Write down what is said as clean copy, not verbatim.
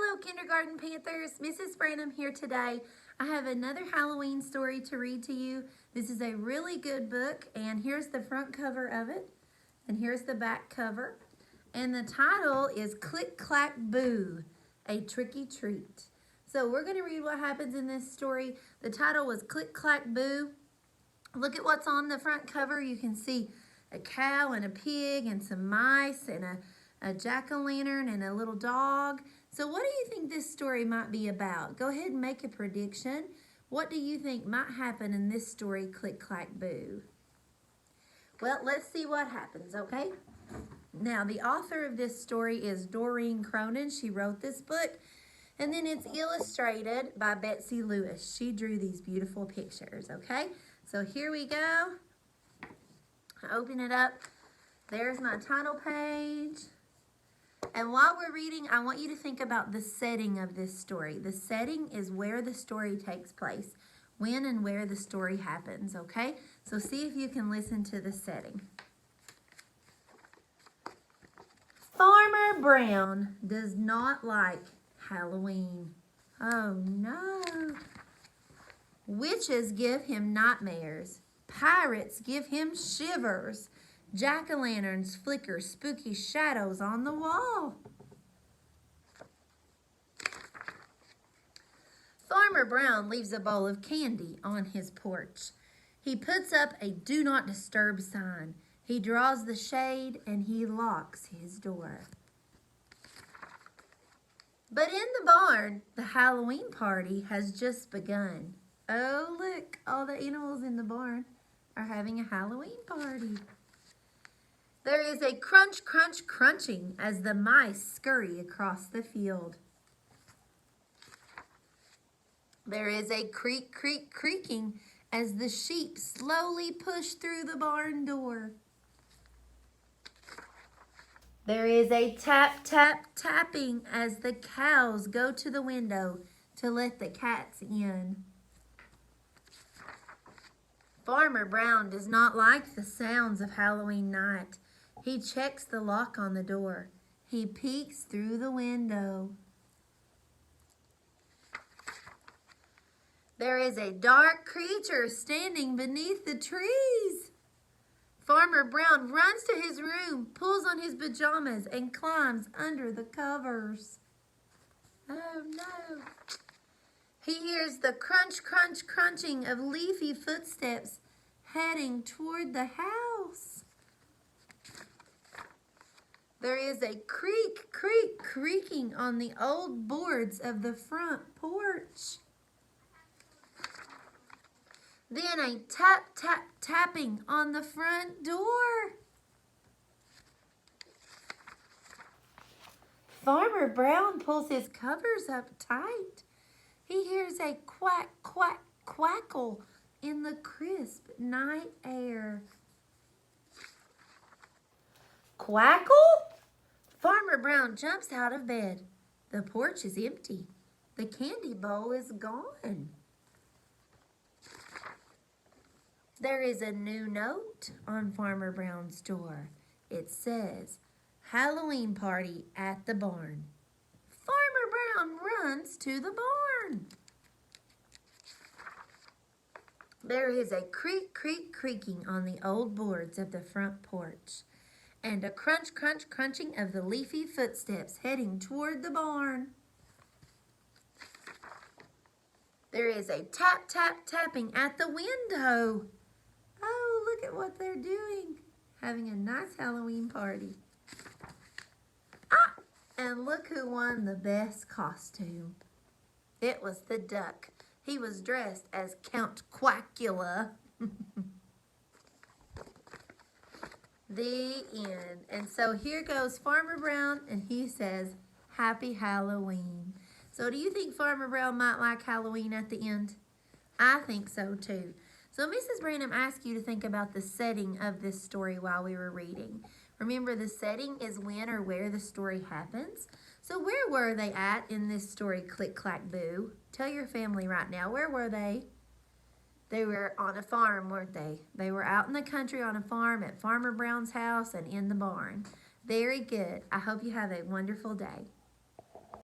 Hello, Kindergarten Panthers. Mrs. Branham here today. I have another Halloween story to read to you. This is a really good book, and here's the front cover of it, and here's the back cover. And the title is Click, Clack, Boo, A Tricky Treat. So we're going to read what happens in this story. The title was Click, Clack, Boo. Look at what's on the front cover. You can see a cow and a pig and some mice and a jack-o'-lantern and a little dog. So what do you think this story might be about? Go ahead and make a prediction. What do you think might happen in this story, Click, Clack, Boo? Well, let's see what happens, okay? Now, the author of this story is Doreen Cronin. She wrote this book, and then it's illustrated by Betsy Lewis. She drew these beautiful pictures, okay? So here we go. Open it up. There's my title page. And while we're reading, I want you to think about the setting of this story. The setting is where the story takes place, when and where the story happens, okay? So see if you can listen to the setting. Farmer Brown does not like Halloween. Oh no. Witches give him nightmares. Pirates give him shivers. Jack-o'-lanterns flicker spooky shadows on the wall. Farmer Brown leaves a bowl of candy on his porch. He puts up a do not disturb sign. He draws the shade and he locks his door. But in the barn, the Halloween party has just begun. Oh, look, all the animals in the barn are having a Halloween party. There is a crunch, crunch, crunching as the mice scurry across the field. There is a creak, creak, creaking as the sheep slowly push through the barn door. There is a tap, tap, tapping as the cows go to the window to let the cats in. Farmer Brown does not like the sounds of Halloween night. He checks the lock on the door. He peeks through the window. There is a dark creature standing beneath the trees. Farmer Brown runs to his room, pulls on his pajamas, and climbs under the covers. Oh no. He hears the crunch, crunch, crunching of leafy footsteps heading toward the house. There is a creak, creak, creaking on the old boards of the front porch. Then a tap, tap, tapping on the front door. Farmer Brown pulls his covers up tight. He hears a quack, quack, quackle in the crisp night air. Quackle? Farmer Brown jumps out of bed. The porch is empty. The candy bowl is gone. There is a new note on Farmer Brown's door. It says, Halloween party at the barn. Farmer Brown runs to the barn. There is a creak, creak, creaking on the old boards of the front porch, and a crunch, crunch, crunching of the leafy footsteps heading toward the barn. There is a tap, tap, tapping at the window. Oh, look at what they're doing. Having a nice Halloween party. Ah, and look who won the best costume. It was the duck. He was dressed as Count Quackula. The end. And so here goes Farmer Brown, and he says, Happy Halloween. So do you think Farmer Brown might like Halloween at the end? I think so too. So Mrs. Branham asked you to think about the setting of this story while we were reading. Remember, the setting is when or where the story happens. So where were they at in this story, Click, Clack, Boo? Tell your family right now, where were they? They were on a farm, weren't they? They were out in the country on a farm at Farmer Brown's house and in the barn. Very good. I hope you have a wonderful day.